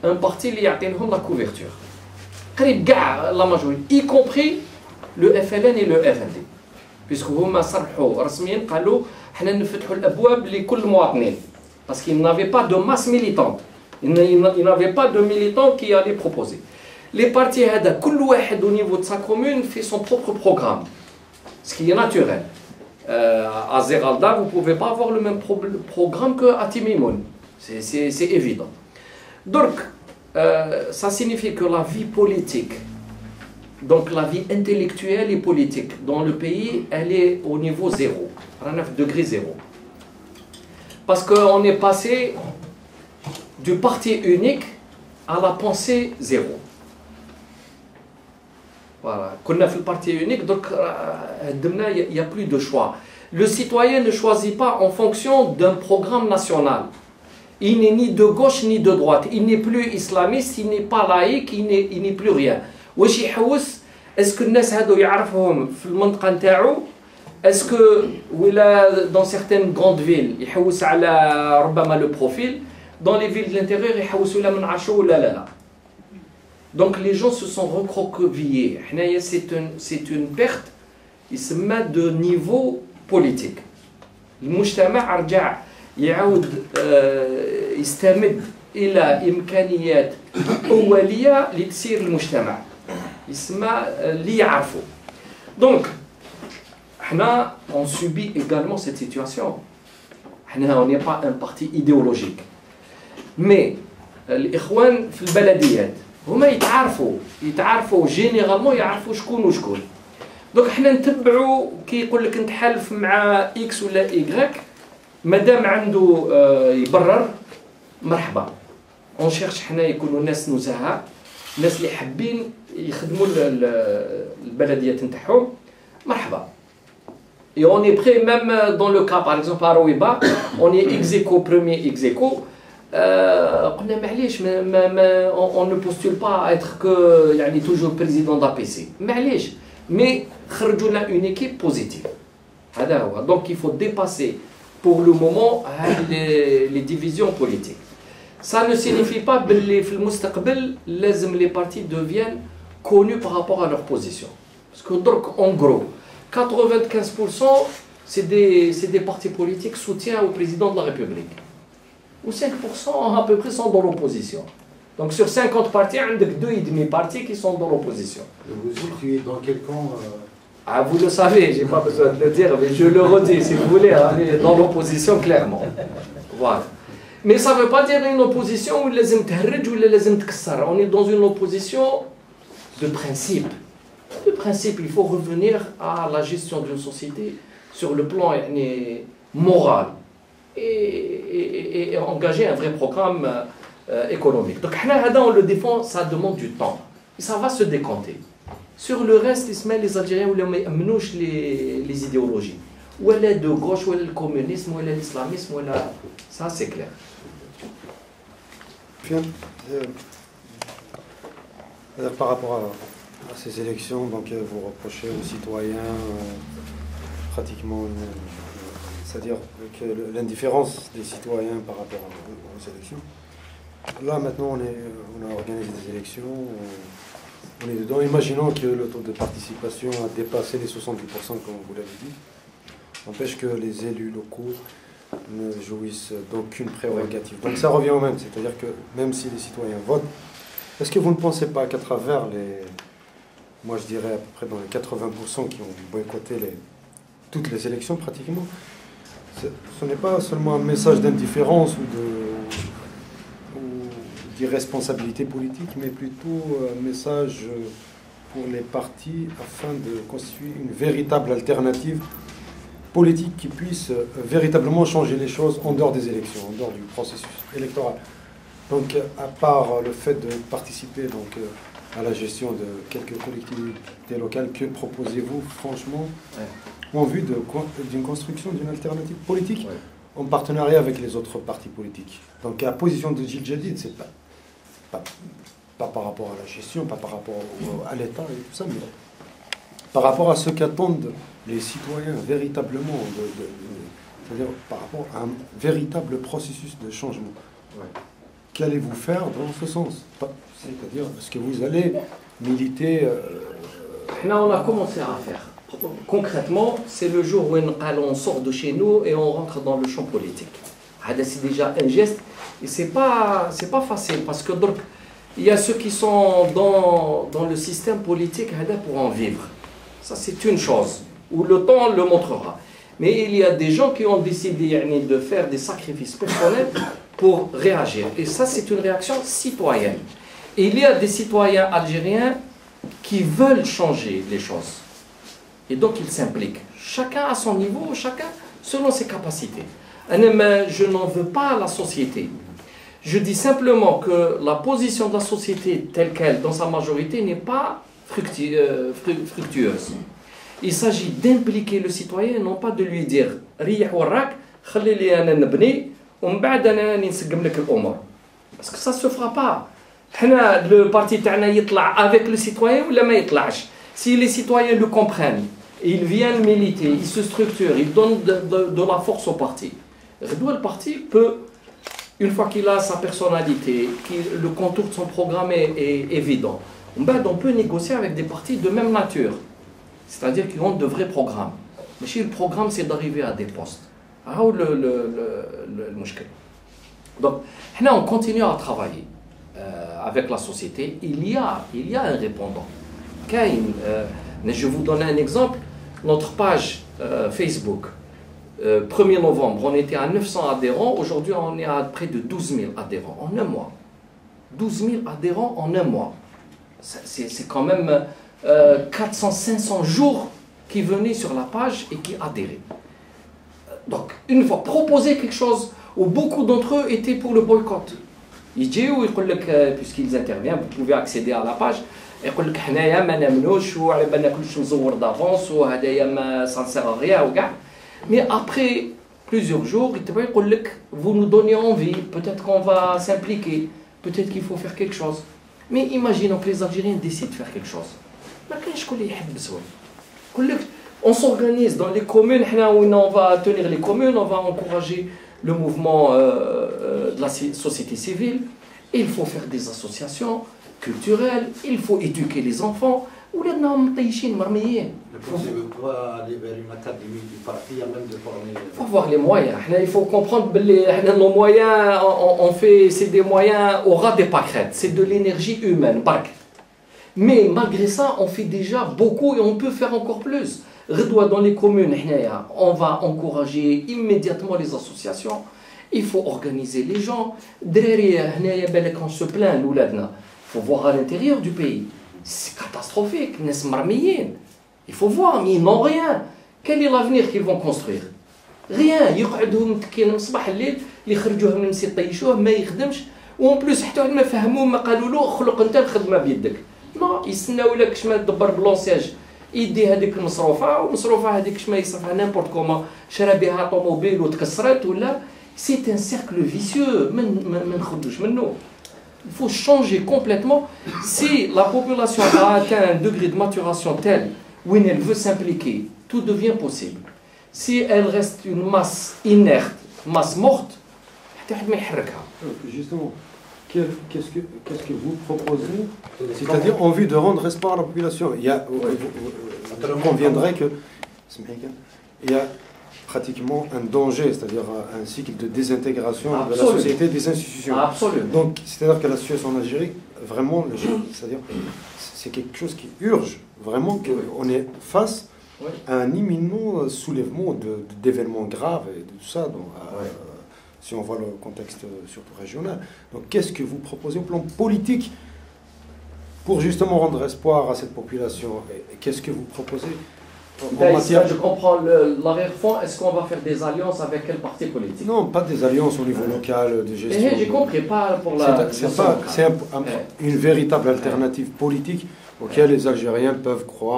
un parti qui a la couverture. La majorité, y compris le FLN et le RND. Puisque هما صرحوا رسميا قالوا حنا نفتحوا الابواب لكل المواطنين parce qu'ils n'avaient pas de masse militante. Ils n'avaient pas de militants qui allaient proposer. Les partis هذا كل واحد au niveau de sa commune fait son propre programme. Ce qui est naturel. À Zeralda, vous ne pouvez pas avoir le même programme qu'à Timimoun. C'est évident. Donc, ça signifie que la vie politique, donc la vie intellectuelle et politique dans le pays, elle est au niveau zéro, à 9 degrés zéro. Parce qu'on est passé du parti unique à la pensée zéro. Voilà. Qu'on a fait le parti unique, donc il n'y a plus de choix. Le citoyen ne choisit pas en fonction d'un programme national. Il n'est ni de gauche ni de droite. Il n'est plus islamiste, il n'est pas laïque, il n'est plus rien. Est-ce que الناس هادو يعرفهم في المنطقة نتاعو؟ Est-ce que dans certaines grandes villes يحوس على ربما le profil, dans les villes de l'intérieur يحوسوا لا من عاشو ولا لا. Donc les gens se sont recroquevillés. C'est une perte de niveau politique. المجتمع رجع يعود يستمد إلى إمكانيات أولية لتسيير المجتمع. يسمى اللي يعرفوا. Donc on subit également cette situation. On n'est pas un parti idéologique. Mais الإخوان في البلديات هما يتعارفوا جينيرالمون يعرفوا شكون وشكون. دونك حنا نتبعوا كي يقول لك نتحالف مع اكس ولا ايغريك مادام عنده يبرر مرحبا. اون شيرش حنا يكونوا ناس نزهاء، ناس اللي حابين يخدموا البلديات نتاعهم مرحبا. Et on est prêt même dans le cas par exemple à Rouiba, on est ex aequo, premier ex aequo. قلنا معليش on ne postule pas à être que يعني toujours président d'APC. معليش mais خرجوا لنا une équipe positive. هذا هو. Donc il faut dépasser pour le moment les divisions politiques. Ça ne signifie pas que في المستقبل لازم les partis deviennent connus par rapport à leur position. Parce que donc en gros 95% c'est des partis politiques soutien au président de la République. Ou 5% à peu près sont dans l'opposition. Donc sur 50 partis, il y a 2,5 partis qui sont dans l'opposition. Vous situez dans quel camp Ah, vous le savez, je n'ai pas besoin de le dire, mais je le redis si vous voulez, on est dans l'opposition clairement. Voilà. Mais ça ne veut pas dire une opposition où les on est dans une opposition de principe. De principe, il faut revenir à la gestion d'une société sur le plan moral. Et engager un vrai programme économique. Donc, on le défend, ça demande du temps. Et ça va se décanter. Sur le reste, les Algériens ne les idéologies. Ou elle est de gauche, ou elle est le communisme, ou elle est l'islamisme, ou elle est... Ça, c'est clair. Bien. Par rapport à ces élections, donc, vous reprochez aux citoyens pratiquement... c'est-à-dire que l'indifférence des citoyens par rapport aux élections. Là, maintenant, on a organisé des élections, on est dedans. Imaginons que le taux de participation a dépassé les 70%, comme vous l'avez dit. N'empêche que les élus locaux ne jouissent d'aucune prérogative. Donc ça revient au même, c'est-à-dire que même si les citoyens votent, est-ce que vous ne pensez pas qu'à travers moi je dirais à peu près dans les 80% qui ont boycotté toutes les élections pratiquement, ce n'est pas seulement un message d'indifférence ou d'irresponsabilité politique, mais plutôt un message pour les partis afin de constituer une véritable alternative politique qui puisse véritablement changer les choses en dehors des élections, en dehors du processus électoral. Donc, à part le fait de participer donc, à la gestion de quelques collectivités locales, que proposez-vous franchement en vue d'une construction d'une alternative politique en partenariat avec les autres partis politiques? Donc la position de Gilles Jadid, c'est pas par rapport à la gestion, pas par rapport à l'État et tout ça, mais par rapport à ce qu'attendent les citoyens véritablement, c'est-à-dire par rapport à un véritable processus de changement. qu'allez-vous faire dans ce sens? C'est-à-dire, est-ce que vous allez militer Là, on a commencé à faire. Concrètement, c'est le jour où on sort de chez nous et on rentre dans le champ politique. C'est déjà un geste et c'est pas facile parce que donc, il y a ceux qui sont dans le système politique pour en vivre. Ça, c'est une chose où le temps le montrera. Mais il y a des gens qui ont décidé de faire des sacrifices personnels pour réagir. Et ça, c'est une réaction citoyenne. Et il y a des citoyens algériens qui veulent changer les choses. Et donc, ils s'impliquent. Chacun à son niveau, chacun selon ses capacités. Je n'en veux pas à la société. Je dis simplement que la position de la société telle qu'elle, dans sa majorité, n'est pas fructueuse. Il s'agit d'impliquer le citoyen, non pas de lui dire « Riyah warrak, khalili ana nabni, m'ba'd ana nisgem lek l'umur ». Parce que ça ne se fera pas. Le parti ta'na yitla avec le citoyen ou ma yitla'ch. Si les citoyens le comprennent, ils viennent militer, ils se structurent, ils donnent de la force au parti. Le parti peut, une fois qu'il a sa personnalité, que le contour de son programme est évident, on peut négocier avec des partis de même nature. C'est-à-dire qu'ils ont de vrais programmes. Mais si le programme, c'est d'arriver à des postes. Alors, le mushkil. Donc, là, on continue à travailler avec la société. Il y a un répondant. Je vous donne un exemple. Notre page Facebook, 1er novembre, on était à 900 adhérents. Aujourd'hui, on est à près de 12 000 adhérents en un mois. 12 000 adhérents en un mois. C'est quand même 400-500 jours qui venaient sur la page et qui adhéraient. Donc, une fois proposé quelque chose où beaucoup d'entre eux étaient pour le boycott. Puisqu'ils interviennent, vous pouvez accéder à la page. يقول لك حنايا ما نامنوش وعلى بالنا كلش مزور d'avance وهدايا ما ça ne sert à rien وكاع. Mais après plusieurs jours, يقول لك vous nous donnez envie, peut-être qu'on va s'impliquer, peut-être qu'il faut faire quelque chose. Mais imaginons que les Algériens décident de faire quelque chose. ما كاينش شكون اللي يحب بزوين. يقول لك on s'organise dans les communes, on va tenir les communes, on va encourager le mouvement de la société civile. Il faut faire des associations culturelles, il faut éduquer les enfants. Il faut avoir les moyens. Il faut comprendre que nos moyens, c'est des moyens au ras des pâquerettes, c'est de l'énergie humaine. Mais malgré ça, on fait déjà beaucoup et on peut faire encore plus. Dans les communes, on va encourager immédiatement les associations. Il faut organiser les gens. On se plaint, il faut voir à l'intérieur du pays. C'est catastrophique. Il faut voir, mais ils n'ont rien. Quel est l'avenir qu'ils vont construire? Rien. وان بلوس حتى واحد ما فهموا ما قالوا له خلق انت الخدمه بيدك. لا يستناو لك كش ما تدبر بلونسياج يدي هذيك المصروفه والمصروفه هذيك كش ما يصرفها نيمبورت كوما شرا بها طوموبيل وتكسرت ولا سي ان سيركل فيسيeux ما نخرجوش منه. Il faut changer complètement. Si la population a atteint un degré de maturation tel où elle veut s'impliquer, tout devient possible. Si elle reste une masse inerte, masse morte, justement, qu'est-ce que vous proposez? C'est-à-dire en vue de rendre espoir à la population. Vous conviendrez que il y a pratiquement un danger, c'est-à-dire un cycle de désintégration de la société et des institutions. Absolument. Donc, c'est-à-dire que la situation en Algérie, vraiment, c'est-à-dire, c'est quelque chose qui urge vraiment qu'on est face à un imminent soulèvement d'événements graves et de tout ça. Donc, si on voit le contexte surtout régional. Donc, qu'est-ce que vous proposez au plan politique pour justement rendre espoir à cette population? Et qu'est-ce que vous proposez? Je comprends l'arrière-fond. Est-ce qu'on va faire des alliances avec quel parti politique? Non, pas des alliances au niveau local, de gestion. J'ai compris, pas pour la... C'est une véritable alternative politique auquel les Algériens peuvent croire.